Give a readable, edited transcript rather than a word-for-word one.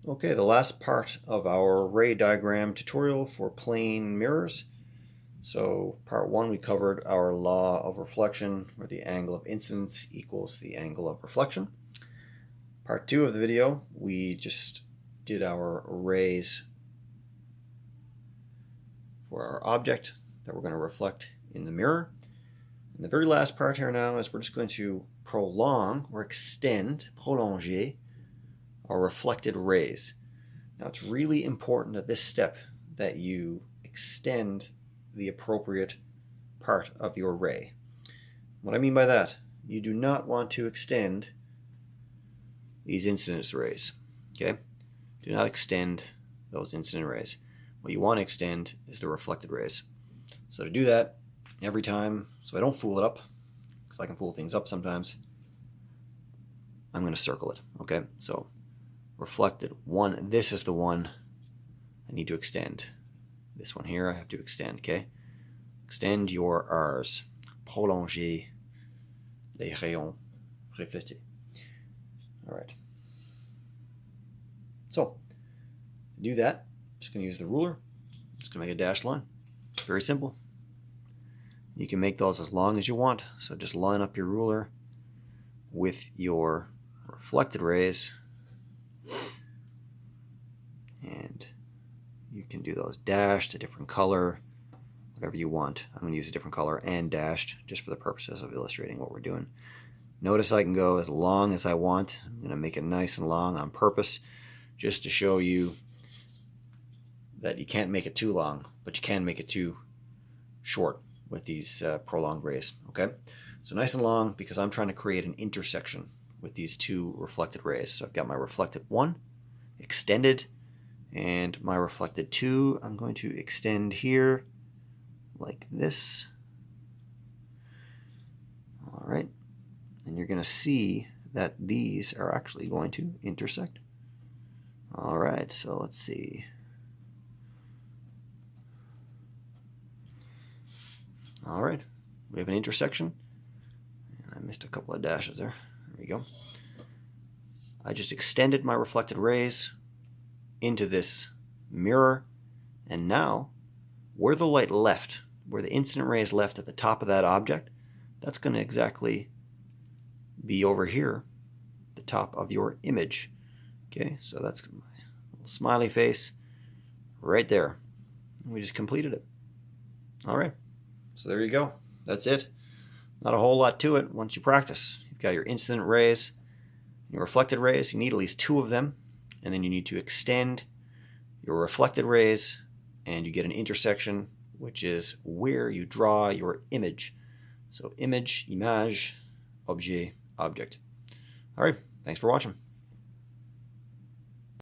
Okay, the last part of our ray diagram tutorial for plane mirrors. So part one, we covered our law of reflection, where the angle of incidence equals the angle of reflection. Part two of the video, we just did our rays for our object that we're going to reflect in the mirror. And the very last part here now is we're just going to prolong or extend, prolonger, our reflected rays. Now it's really important at this step that you extend the appropriate part of your ray. What I mean by that, you do not want to extend these incidence rays. Okay? Do not extend those incident rays. What you want to extend is the reflected rays. So to do that, every time, so I don't fool it up, because I can fool things up sometimes, I'm going to circle it. Okay? So reflected one, this is the one I need to extend. This one here I have to extend, okay? Extend your R's. Prolonger les rayons reflétés. All right. So, to do that, I'm just going to use the ruler. I'm just going to make a dashed line. Very simple. You can make those as long as you want. So just line up your ruler with your reflected rays. And you can do those dashed, a different color, whatever you want. I'm going to use a different color and dashed just for the purposes of illustrating what we're doing. Notice I can go as long as I want. I'm going to make it nice and long on purpose just to show you that you can't make it too long, but you can make it too short with these prolonged rays. Okay, so nice and long because I'm trying to create an intersection with these two reflected rays. So I've got my reflected one extended, and my reflected 2, I'm going to extend here like this. All right. And you're going to see that these are actually going to intersect. All right, so let's see. All right, we have an intersection. And I missed a couple of dashes there. There we go. I just extended my reflected rays into this mirror, and now where the light left, where the incident ray is left at the top of that object, that's going to exactly be over here, the top of your image. Okay, so that's my little smiley face right there. We just completed it. All right, so there you go. That's it. Not a whole lot to it once you practice. You've got your incident rays, your reflected rays. You need at least 2 of them, and then you need to extend your reflected rays, and you get an intersection, which is where you draw your image. So image, image, objet, object. All right, thanks for watching.